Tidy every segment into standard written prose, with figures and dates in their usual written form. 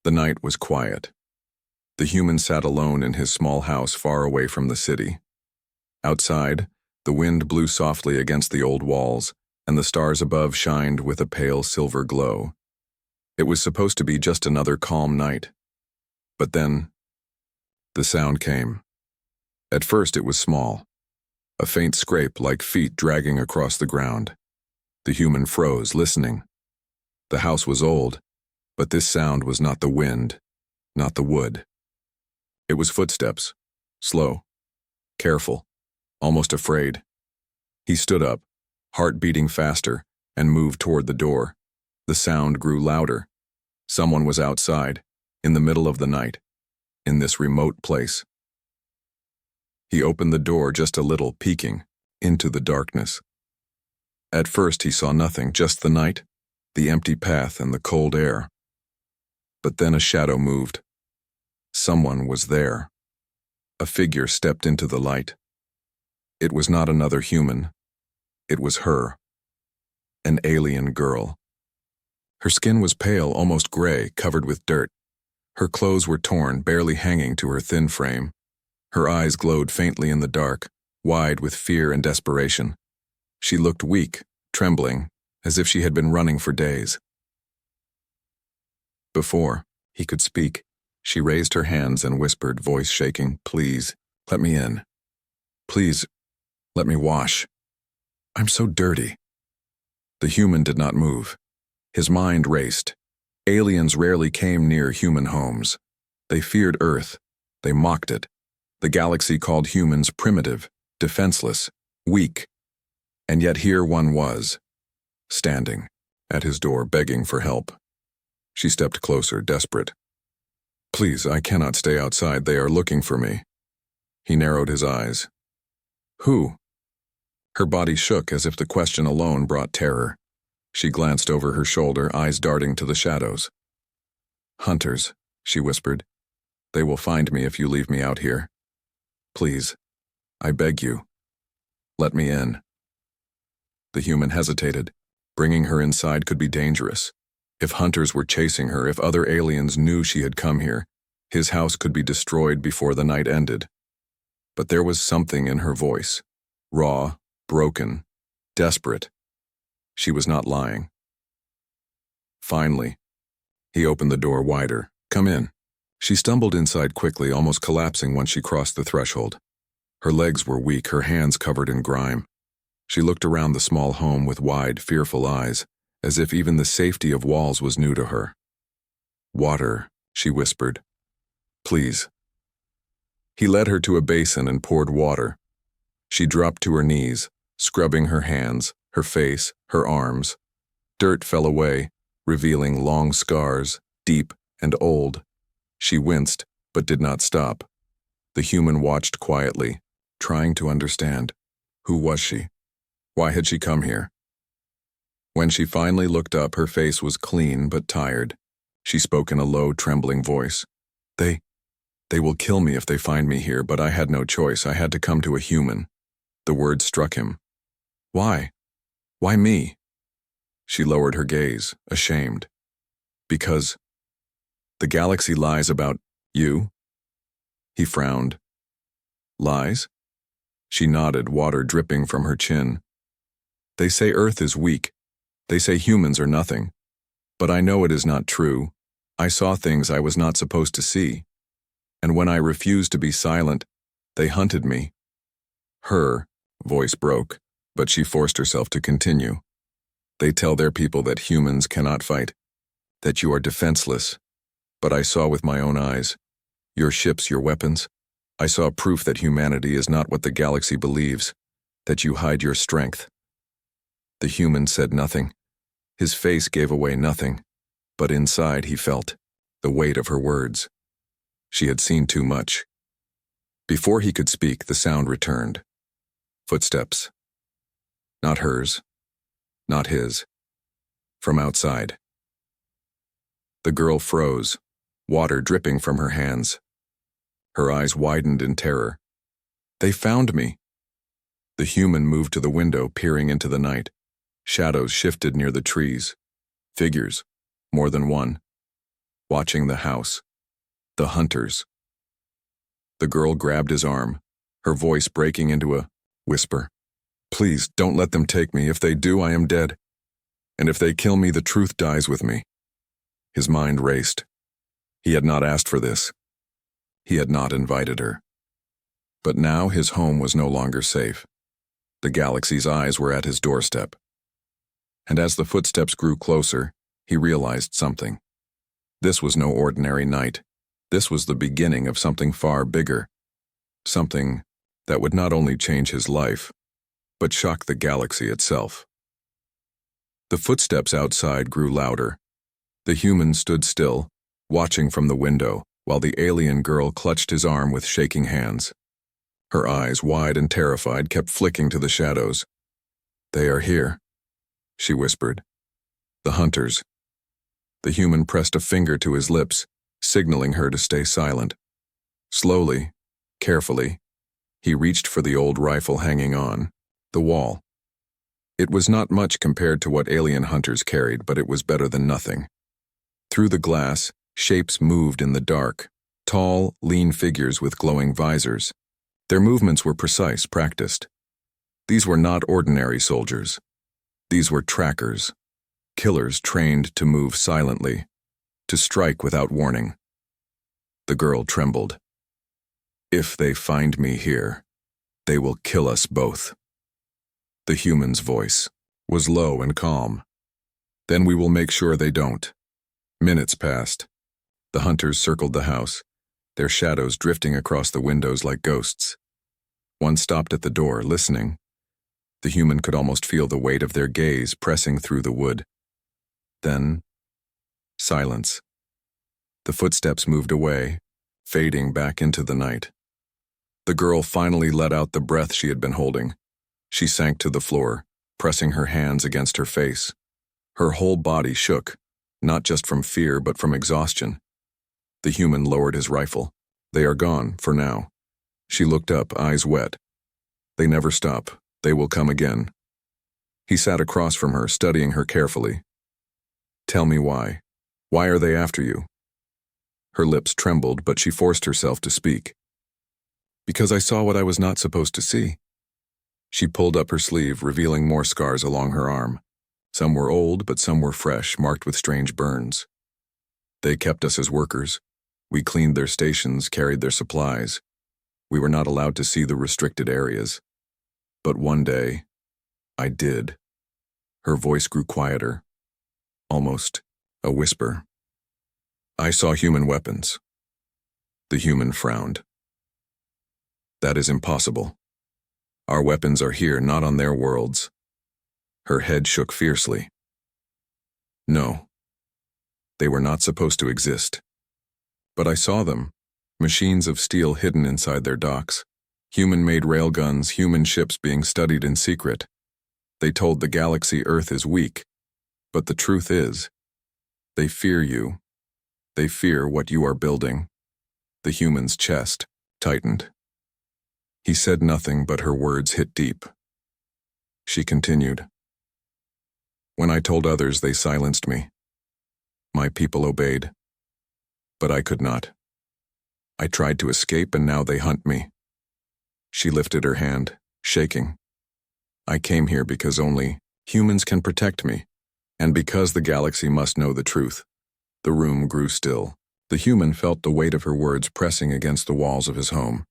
The night was quiet. The human sat alone in his small house far away from the city. Outside, the wind blew softly against the old walls, and the stars above shined with a pale silver glow. It was supposed to be just another calm night. But then, the sound came. At first it was small, a faint scrape like feet dragging across the ground. The human froze, listening. The house was old, but this sound was not the wind, not the wood. It was footsteps, slow, careful, almost afraid. He stood up, heart beating faster, and moved toward the door. The sound grew louder. Someone was outside, in the middle of the night, in this remote place. He opened the door just a little, peeking into the darkness. At first he saw nothing, just the night, the empty path and the cold air. But then a shadow moved. Someone was there. A figure stepped into the light. It was not another human. It was her. An alien girl. Her skin was pale, almost gray, covered with dirt. Her clothes were torn, barely hanging to her thin frame. Her eyes glowed faintly in the dark, wide with fear and desperation. She looked weak, trembling, as if she had been running for days. Before he could speak, she raised her hands and whispered, voice shaking, "Please, let me in. Please, let me wash. I'm so dirty." The human did not move. His mind raced. Aliens rarely came near human homes. They feared Earth. They mocked it. The galaxy called humans primitive, defenseless, weak. And yet here one was, standing at his door, begging for help. She stepped closer, desperate. "Please, I cannot stay outside. They are looking for me." He narrowed his eyes. "Who?" Her body shook as if the question alone brought terror. She glanced over her shoulder, eyes darting to the shadows. "Hunters," she whispered. "They will find me if you leave me out here. Please, I beg you, let me in." The human hesitated. Bringing her inside could be dangerous. If hunters were chasing her, if other aliens knew she had come here, his house could be destroyed before the night ended. But there was something in her voice, raw, broken, desperate. She was not lying. Finally, he opened the door wider. "Come in." She stumbled inside quickly, almost collapsing once she crossed the threshold. Her legs were weak, her hands covered in grime. She looked around the small home with wide, fearful eyes, as if even the safety of walls was new to her. "Water," she whispered. "Please." He led her to a basin and poured water. She dropped to her knees, scrubbing her hands, her face, her arms. Dirt fell away, revealing long scars, deep and old. She winced, but did not stop. The human watched quietly, trying to understand. Who was she? Why had she come here? When she finally looked up, her face was clean but tired. She spoke in a low, trembling voice. They will kill me if they find me here, but I had no choice. I had to come to a human." The word struck him. "Why? Why me?" She lowered her gaze, ashamed. "Because the galaxy lies about you." He frowned. "Lies?" She nodded, water dripping from her chin. "They say Earth is weak. They say humans are nothing. But I know it is not true. I saw things I was not supposed to see. And when I refused to be silent, they hunted me." Her voice broke, but she forced herself to continue. "They tell their people that humans cannot fight, that you are defenseless. But I saw with my own eyes. Your ships, your weapons. I saw proof that humanity is not what the galaxy believes, that you hide your strength." The human said nothing. His face gave away nothing, but inside he felt the weight of her words. She had seen too much. Before he could speak, the sound returned. Footsteps. Not hers, not his. From outside. The girl froze, water dripping from her hands. Her eyes widened in terror. "They found me." The human moved to the window, peering into the night. Shadows shifted near the trees. Figures, more than one. watching the house. The hunters. The girl grabbed his arm, her voice breaking into a whisper. Please, don't let them take me. If they do, I am dead. And if they kill me, the truth dies with me. His mind raced. He had not asked for this. He had not invited her. But now his home was no longer safe. The galaxy's eyes were at his doorstep. And as the footsteps grew closer, he realized something. This was no ordinary night. This was the beginning of something far bigger. Something that would not only change his life, but shock the galaxy itself. The footsteps outside grew louder. The human stood still, watching from the window, while the alien girl clutched his arm with shaking hands. Her eyes, wide and terrified, kept flicking to the shadows. They are here, she whispered. The hunters. The human pressed a finger to his lips, signaling her to stay silent. Slowly, carefully, he reached for the old rifle hanging on the wall. It was not much compared to what alien hunters carried, but it was better than nothing. Through the glass, shapes moved in the dark, tall, lean figures with glowing visors. Their movements were precise, practiced. These were not ordinary soldiers. These were trackers, killers trained to move silently, to strike without warning. The girl trembled. If they find me here, they will kill us both. The human's voice was low and calm. Then we will make sure they don't. Minutes passed. The hunters circled the house, their shadows drifting across the windows like ghosts. One stopped at the door, listening. The human could almost feel the weight of their gaze pressing through the wood. Then, silence. The footsteps moved away, fading back into the night. The girl finally let out the breath she had been holding. She sank to the floor, pressing her hands against her face. Her whole body shook, not just from fear but from exhaustion. The human lowered his rifle. They are gone, for now. She looked up, eyes wet. They never stop. They will come again. He sat across from her, studying her carefully. Tell me why. Why are they after you? Her lips trembled, but she forced herself to speak. Because I saw what I was not supposed to see. She pulled up her sleeve, revealing more scars along her arm. Some were old, but some were fresh, marked with strange burns. They kept us as workers. We cleaned their stations, carried their supplies. We were not allowed to see the restricted areas. But one day, I did. Her voice grew quieter, almost a whisper. I saw human weapons. The human frowned. That is impossible. Our weapons are here, not on their worlds. Her head shook fiercely. No. They were not supposed to exist. But I saw them, machines of steel hidden inside their docks, human-made railguns, human ships being studied in secret. They told the galaxy Earth is weak, but the truth is, they fear you. They fear what you are building. The human's chest tightened. He said nothing, but her words hit deep. She continued. When I told others, they silenced me. My people obeyed. But I could not. I tried to escape, and now they hunt me. She lifted her hand, shaking. I came here because only humans can protect me, and because the galaxy must know the truth. The room grew still. The human felt the weight of her words pressing against the walls of his home.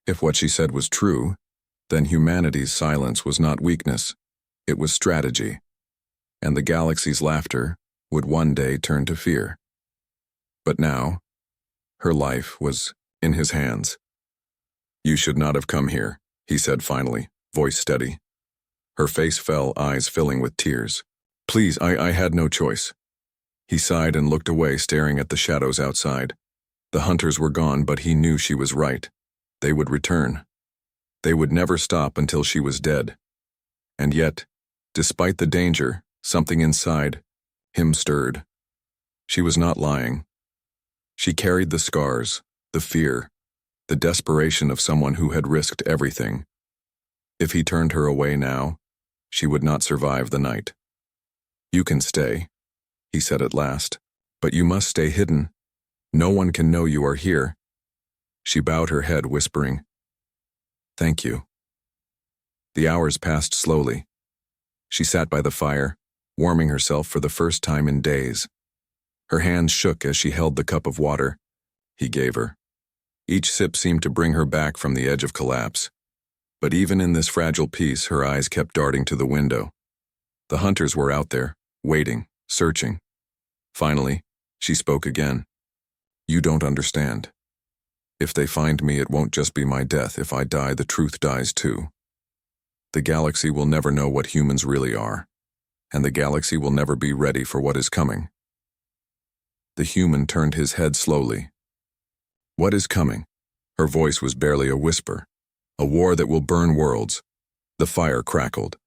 If what she said was true, then humanity's silence was not weakness, it was strategy. And the galaxy's laughter would one day turn to fear. But now, her life was in his hands. You should not have come here, he said finally, voice steady. Her face fell, eyes filling with tears. Please, I had no choice. He sighed and looked away, staring at the shadows outside. The hunters were gone, but he knew she was right. They would return. They would never stop until she was dead. And yet, despite the danger, something inside him stirred. She was not lying. She carried the scars, the fear, the desperation of someone who had risked everything. If he turned her away now, she would not survive the night. You can stay, he said at last, but you must stay hidden. No one can know you are here." She bowed her head, whispering, "Thank you." The hours passed slowly. She sat by the fire, warming herself for the first time in days. Her hands shook as she held the cup of water he gave her. Each sip seemed to bring her back from the edge of collapse. But even in this fragile peace, her eyes kept darting to the window. The hunters were out there, waiting, searching. Finally, she spoke again. "You don't understand. If they find me, it won't just be my death. If I die, the truth dies too. The galaxy will never know what humans really are, and the galaxy will never be ready for what is coming." The human turned his head slowly. "What is coming?" Her voice was barely a whisper. "A war that will burn worlds." The fire crackled.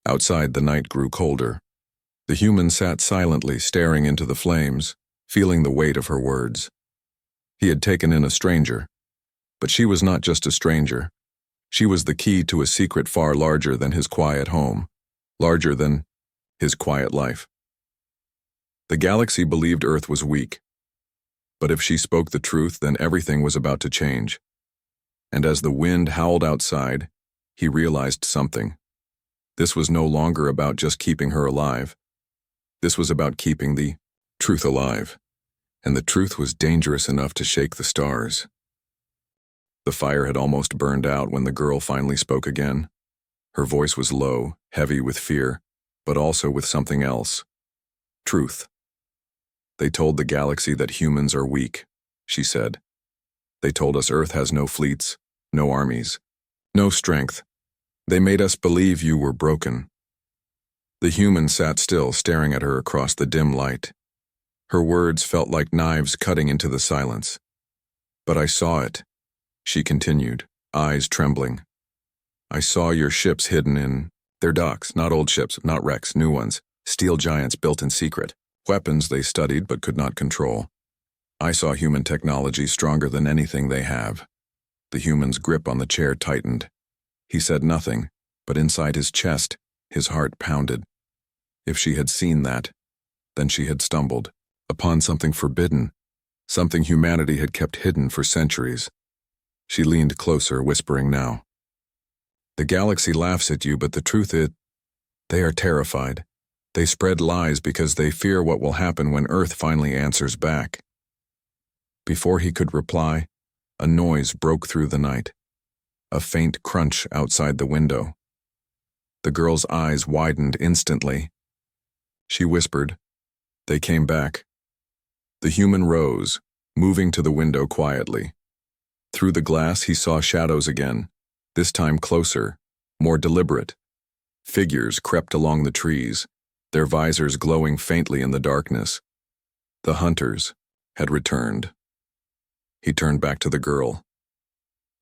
Outside, the night grew colder. The human sat silently, staring into the flames, feeling the weight of her words. He had taken in a stranger, but she was not just a stranger. She was the key to a secret far larger than his quiet home, larger than his quiet life. The galaxy believed Earth was weak, but if she spoke the truth, then everything was about to change. And as the wind howled outside, he realized something. This was no longer about just keeping her alive. This was about keeping the truth alive, and the truth was dangerous enough to shake the stars. The fire had almost burned out when the girl finally spoke again. Her voice was low, heavy with fear, but also with something else. Truth. "They told the galaxy that humans are weak," she said. "They told us Earth has no fleets, no armies, no strength. They made us believe you were broken." The human sat still, staring at her across the dim light. Her words felt like knives cutting into the silence. "But I saw it," she continued, eyes trembling. "I saw your ships hidden in their docks, not old ships, not wrecks, new ones, steel giants built in secret, weapons they studied but could not control. I saw human technology stronger than anything they have." The human's grip on the chair tightened. He said nothing, but inside his chest, his heart pounded. If she had seen that, then she had stumbled upon something forbidden, something humanity had kept hidden for centuries. She leaned closer, whispering now. "The galaxy laughs at you, but the truth is, they are terrified. They spread lies because they fear what will happen when Earth finally answers back." Before he could reply, a noise broke through the night. A faint crunch outside the window. The girl's eyes widened instantly. She whispered, "They came back." The human rose, moving to the window quietly. Through the glass he saw shadows again, this time closer, more deliberate. Figures crept along the trees, their visors glowing faintly in the darkness. The hunters had returned. He turned back to the girl.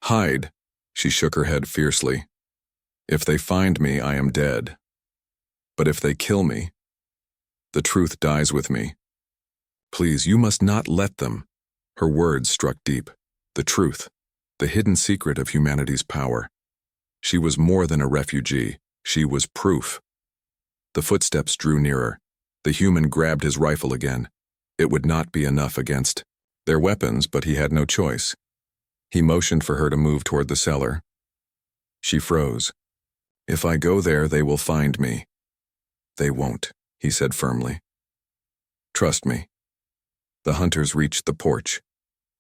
"Hide," she shook her head fiercely. "If they find me, I am dead. But if they kill me, the truth dies with me. Please, you must not let them." Her words struck deep. The truth, the hidden secret of humanity's power. She was more than a refugee. She was proof. The footsteps drew nearer. The human grabbed his rifle again. It would not be enough against their weapons, but he had no choice. He motioned for her to move toward the cellar. She froze. "If I go there, they will find me." "They won't," he said firmly. "Trust me." The hunters reached the porch.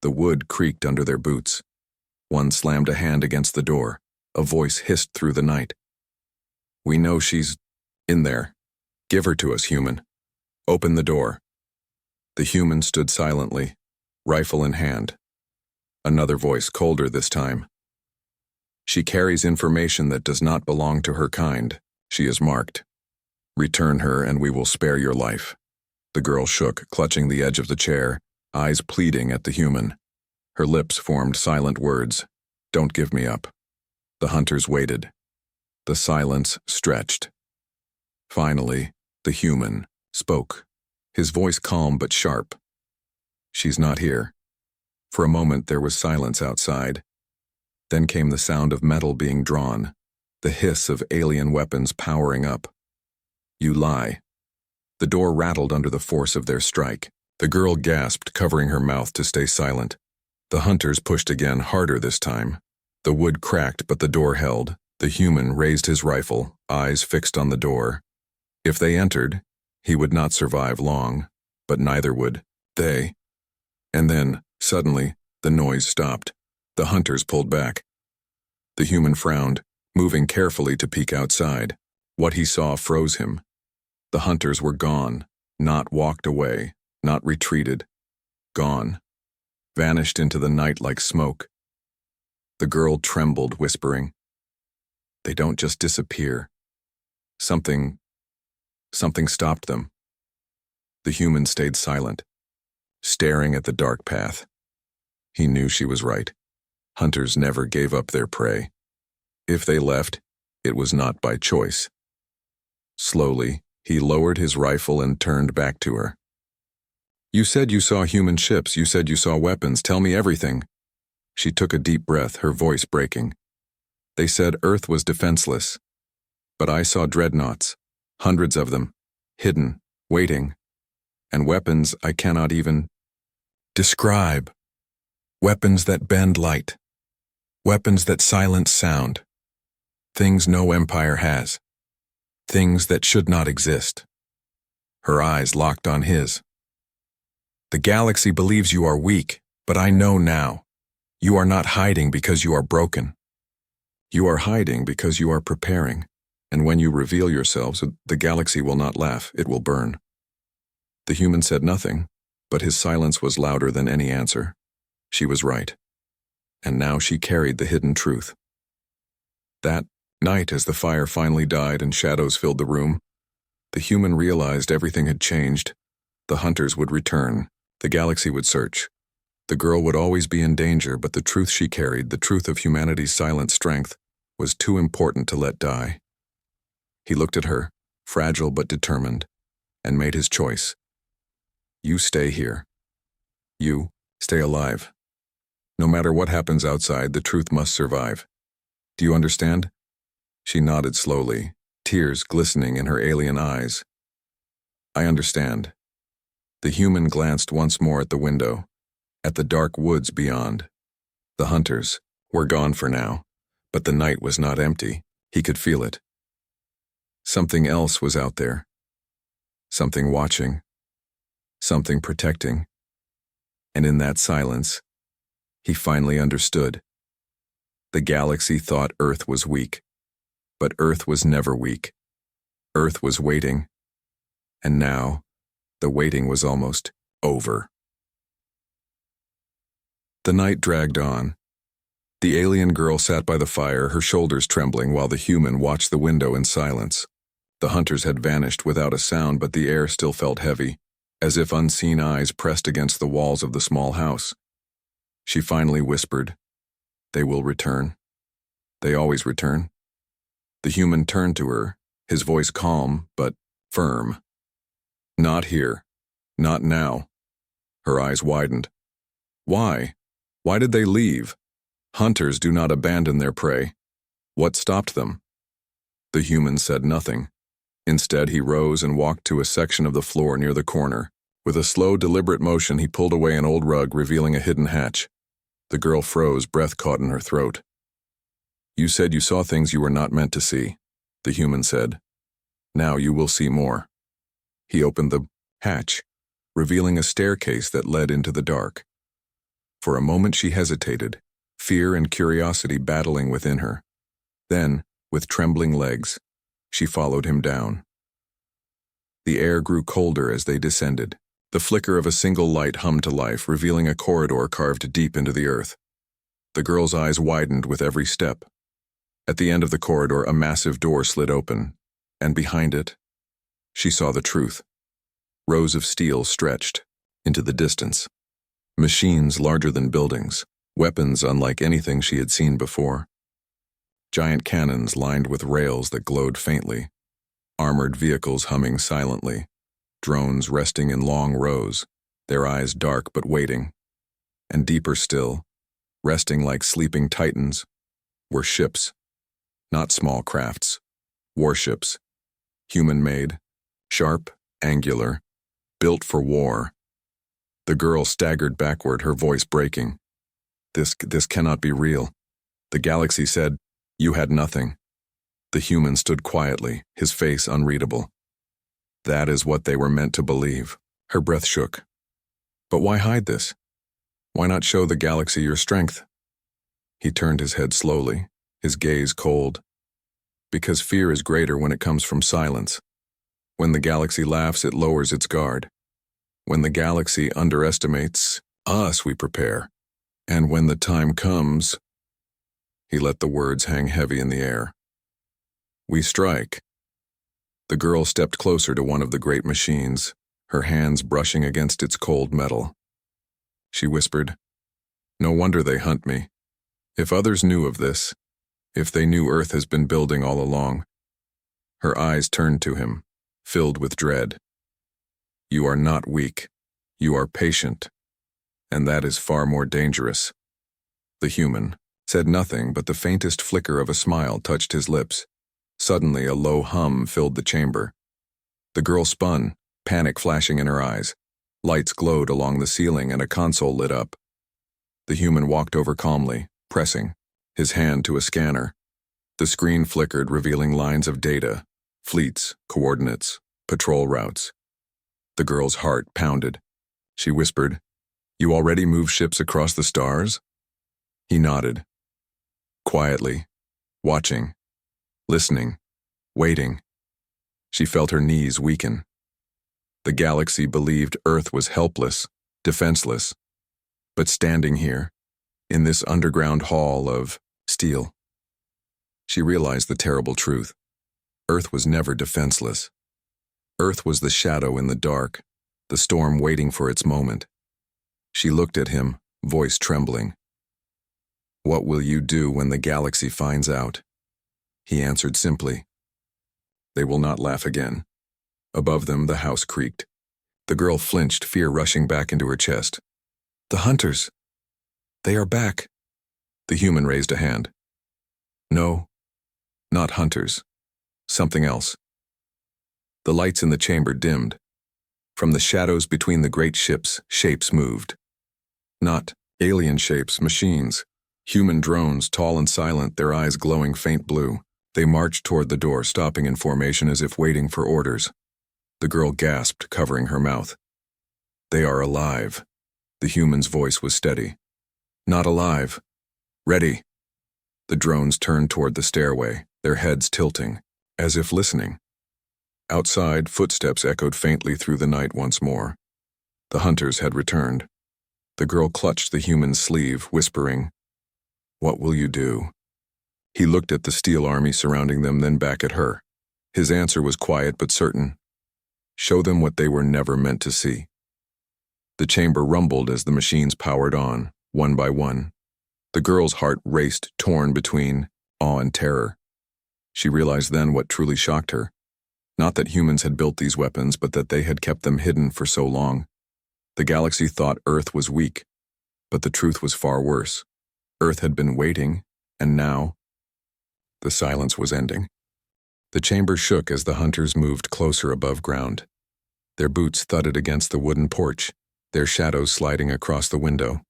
The wood creaked under their boots. One slammed a hand against the door. A voice hissed through the night. "We know she's in there. Give her to us, human. Open the door." The human stood silently, rifle in hand. Another voice, colder this time. "She carries information that does not belong to her kind. She is marked. Return her and we will spare your life." The girl shook, clutching the edge of the chair, eyes pleading at the human. Her lips formed silent words. "Don't give me up." The hunters waited. The silence stretched. Finally, the human spoke, his voice calm but sharp. "She's not here." For a moment there was silence outside. Then came the sound of metal being drawn, the hiss of alien weapons powering up. "You lie." The door rattled under the force of their strike. The girl gasped, covering her mouth to stay silent. The hunters pushed again, harder this time. The wood cracked, but the door held. The human raised his rifle, eyes fixed on the door. If they entered, he would not survive long, but neither would they. And then, suddenly, the noise stopped. The hunters pulled back. The human frowned, moving carefully to peek outside. What he saw froze him. The hunters were gone, not walked away, not retreated. Gone. Vanished into the night like smoke. The girl trembled, whispering, "They don't just disappear. Something stopped them." The human stayed silent, staring at the dark path. He knew she was right. Hunters never gave up their prey. If they left, it was not by choice. Slowly, he lowered his rifle and turned back to her. "You said you saw human ships. You said you saw weapons. Tell me everything." She took a deep breath, her voice breaking. "They said Earth was defenseless. But I saw dreadnoughts, hundreds of them, hidden, waiting. And weapons I cannot even describe. Weapons that bend light. Weapons that silence sound. Things no empire has. Things that should not exist." Her eyes locked on his. "The galaxy believes you are weak, but I know now. You are not hiding because you are broken. You are hiding because you are preparing, and when you reveal yourselves, the galaxy will not laugh, it will burn." The human said nothing, but his silence was louder than any answer. She was right. And now she carried the hidden truth. That night, as the fire finally died and shadows filled the room, the human realized everything had changed. The hunters would return. The galaxy would search. The girl would always be in danger, but the truth she carried, the truth of humanity's silent strength, was too important to let die. He looked at her, fragile but determined, and made his choice. "You stay here. You stay alive. No matter what happens outside, the truth must survive. Do you understand?" She nodded slowly, tears glistening in her alien eyes. "I understand." The human glanced once more at the window, at the dark woods beyond. The hunters were gone for now, but the night was not empty. He could feel it. Something else was out there. Something watching. Something protecting. And in that silence, he finally understood. The galaxy thought Earth was weak, but Earth was never weak. Earth was waiting, and now the waiting was almost over. The night dragged on. The alien girl sat by the fire, her shoulders trembling, while the human watched the window in silence. The hunters had vanished without a sound, but the air still felt heavy, as if unseen eyes pressed against the walls of the small house. She finally whispered, "They will return. They always return." The human turned to her, his voice calm but firm. "Not here. Not now." Her eyes widened. "Why? Why did they leave? Hunters do not abandon their prey. What stopped them?" The human said nothing. Instead, he rose and walked to a section of the floor near the corner. With a slow, deliberate motion, he pulled away an old rug, revealing a hidden hatch. The girl froze, breath caught in her throat. "You said you saw things you were not meant to see," the human said. "Now you will see more." He opened the hatch, revealing a staircase that led into the dark. For a moment she hesitated, fear and curiosity battling within her. Then, with trembling legs, she followed him down. The air grew colder as they descended. The flicker of a single light hummed to life, revealing a corridor carved deep into the earth. The girl's eyes widened with every step. At the end of the corridor, a massive door slid open, and behind it, she saw the truth. Rows of steel stretched into the distance. Machines larger than buildings, weapons unlike anything she had seen before. Giant cannons lined with rails that glowed faintly. Armored vehicles humming silently. Drones resting in long rows, their eyes dark but waiting. And deeper still, resting like sleeping titans, were ships. Not small crafts. Warships. Human-made, sharp, angular, built for war. The girl staggered backward, her voice breaking. This cannot be real. The galaxy said, you had nothing. The human stood quietly, his face unreadable. That is what they were meant to believe. Her breath shook. But why hide this? Why not show the galaxy your strength? He turned his head slowly, his gaze cold. Because fear is greater when it comes from silence. When the galaxy laughs, it lowers its guard. When the galaxy underestimates us, we prepare. And when the time comes, he let the words hang heavy in the air. We strike. The girl stepped closer to one of the great machines, her hands brushing against its cold metal. She whispered, no wonder they hunt me. If others knew of this, if they knew Earth has been building all along. Her eyes turned to him, filled with dread. You are not weak. You are patient. And that is far more dangerous. The human said nothing, but the faintest flicker of a smile touched his lips. Suddenly, a low hum filled the chamber. The girl spun, panic flashing in her eyes. Lights glowed along the ceiling and a console lit up. The human walked over calmly, pressing, his hand to a scanner. The screen flickered, revealing lines of data, fleets, coordinates, patrol routes. The girl's heart pounded. She whispered, you already move ships across the stars? He nodded. Quietly, watching, listening, waiting. She felt her knees weaken. The galaxy believed Earth was helpless, defenseless. But standing here, in this underground hall of steel, she realized the terrible truth. Earth was never defenseless. Earth was the shadow in the dark, the storm waiting for its moment. She looked at him, voice trembling. What will you do when the galaxy finds out? He answered simply. They will not laugh again. Above them, the house creaked. The girl flinched, fear rushing back into her chest. The hunters! They are back! The human raised a hand. No, not hunters. Something else. The lights in the chamber dimmed. From the shadows between the great ships, shapes moved. Not alien shapes, machines. Human drones, tall and silent, their eyes glowing faint blue. They marched toward the door, stopping in formation as if waiting for orders. The girl gasped, covering her mouth. They are alive. The human's voice was steady. Not alive. Ready. The drones turned toward the stairway, their heads tilting, as if listening. Outside, footsteps echoed faintly through the night once more. The hunters had returned. The girl clutched the human's sleeve, whispering, What will you do? He looked at the steel army surrounding them, then back at her. His answer was quiet but certain. Show them what they were never meant to see. The chamber rumbled as the machines powered on, one by one. The girl's heart raced, torn between awe and terror. She realized then what truly shocked her. Not that humans had built these weapons, but that they had kept them hidden for so long. The galaxy thought Earth was weak, but the truth was far worse. Earth had been waiting, and now the silence was ending. The chamber shook as the hunters moved closer above ground. Their boots thudded against the wooden porch, their shadows sliding across the window.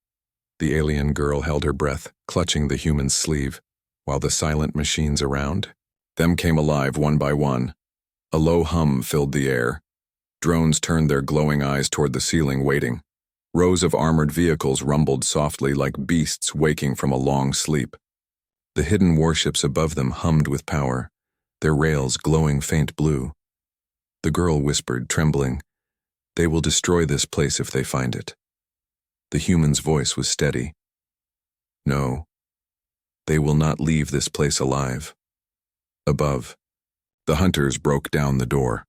The alien girl held her breath, clutching the human's sleeve, while the silent machines around them came alive one by one. A low hum filled the air. Drones turned their glowing eyes toward the ceiling, waiting. Rows of armored vehicles rumbled softly like beasts waking from a long sleep. The hidden warships above them hummed with power, their rails glowing faint blue. The girl whispered, trembling, They will destroy this place if they find it. The human's voice was steady. No, they will not leave this place alive. Above, the hunters broke down the door.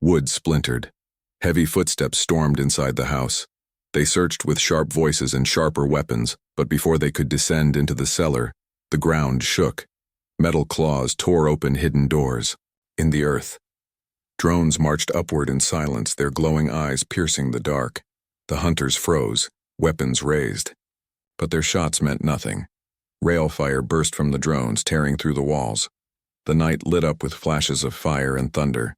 Wood splintered. Heavy footsteps stormed inside the house. They searched with sharp voices and sharper weapons, but before they could descend into the cellar, the ground shook. Metal claws tore open hidden doors. In the earth, drones marched upward in silence, their glowing eyes piercing the dark. The hunters froze, weapons raised. But their shots meant nothing. Rail fire burst from the drones, tearing through the walls. The night lit up with flashes of fire and thunder.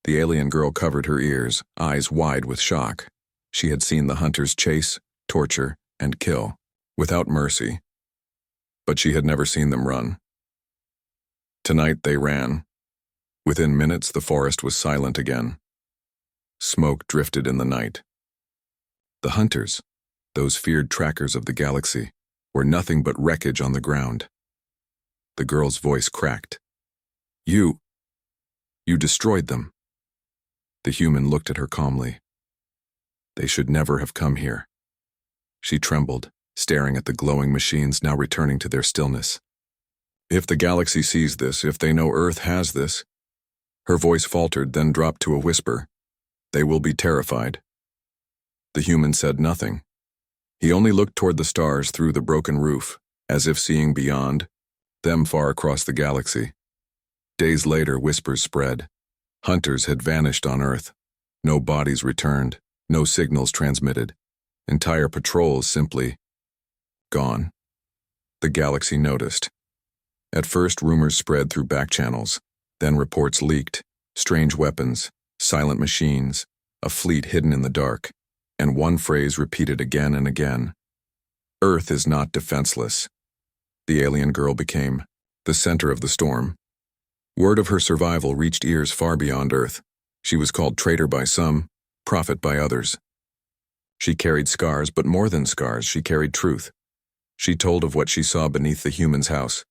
The alien girl covered her ears, eyes wide with shock. She had seen the hunters chase, torture, and kill, without mercy. But she had never seen them run. Tonight they ran. Within minutes, the forest was silent again. Smoke drifted in the night. The hunters, those feared trackers of the galaxy, were nothing but wreckage on the ground. The girl's voice cracked. You destroyed them." The human looked at her calmly. "They should never have come here." She trembled, staring at the glowing machines now returning to their stillness. "If the galaxy sees this, if they know Earth has this," her voice faltered, then dropped to a whisper, "they will be terrified." The human said nothing. He only looked toward the stars through the broken roof, as if seeing beyond, them far across the galaxy. Days later, whispers spread. Hunters had vanished on Earth. No bodies returned, no signals transmitted. Entire patrols simply gone. The galaxy noticed. At first, rumors spread through back channels. Then reports leaked. Strange weapons, silent machines, a fleet hidden in the dark, and one phrase repeated again and again. "Earth is not defenseless." The alien girl became the center of the storm. Word of her survival reached ears far beyond Earth. She was called traitor by some, prophet by others. She carried scars, but more than scars, she carried truth. She told of what she saw beneath the human's house,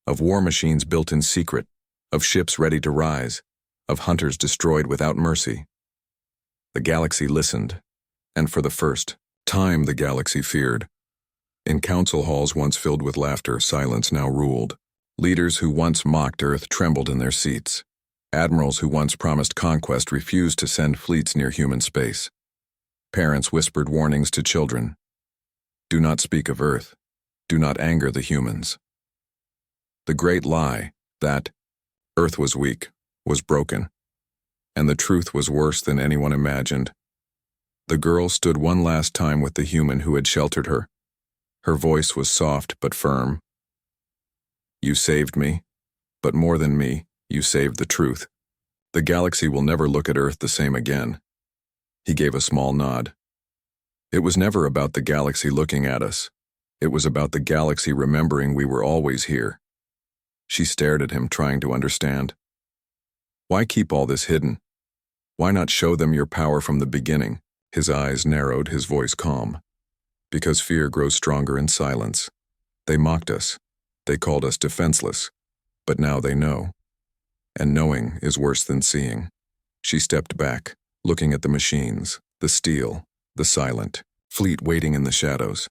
of war machines built in secret, of ships ready to rise, of hunters destroyed without mercy. The galaxy listened, and for the first time the galaxy feared. In council halls once filled with laughter, silence now ruled. Leaders who once mocked Earth trembled in their seats. Admirals who once promised conquest refused to send fleets near human space. Parents whispered warnings to children. Do not speak of Earth. Do not anger the humans. The great lie, that Earth was weak, was broken, and the truth was worse than anyone imagined. The girl stood one last time with the human who had sheltered her. Her voice was soft but firm. "You saved me, but more than me, you saved the truth. The galaxy will never look at Earth the same again." He gave a small nod. "It was never about the galaxy looking at us. It was about the galaxy remembering we were always here." She stared at him, trying to understand. "Why keep all this hidden? Why not show them your power from the beginning?" His eyes narrowed, his voice calm. "Because fear grows stronger in silence. They mocked us. They called us defenseless. But now they know. And knowing is worse than seeing." She stepped back, looking at the machines, the steel, the silent fleet waiting in the shadows.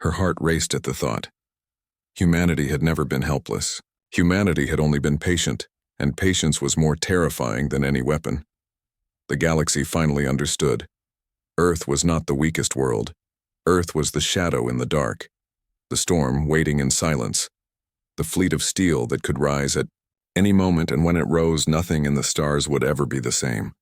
Her heart raced at the thought. Humanity had never been helpless. Humanity had only been patient, and patience was more terrifying than any weapon. The galaxy finally understood. Earth was not the weakest world. Earth was the shadow in the dark, the storm waiting in silence, the fleet of steel that could rise at any moment, and when it rose, nothing in the stars would ever be the same.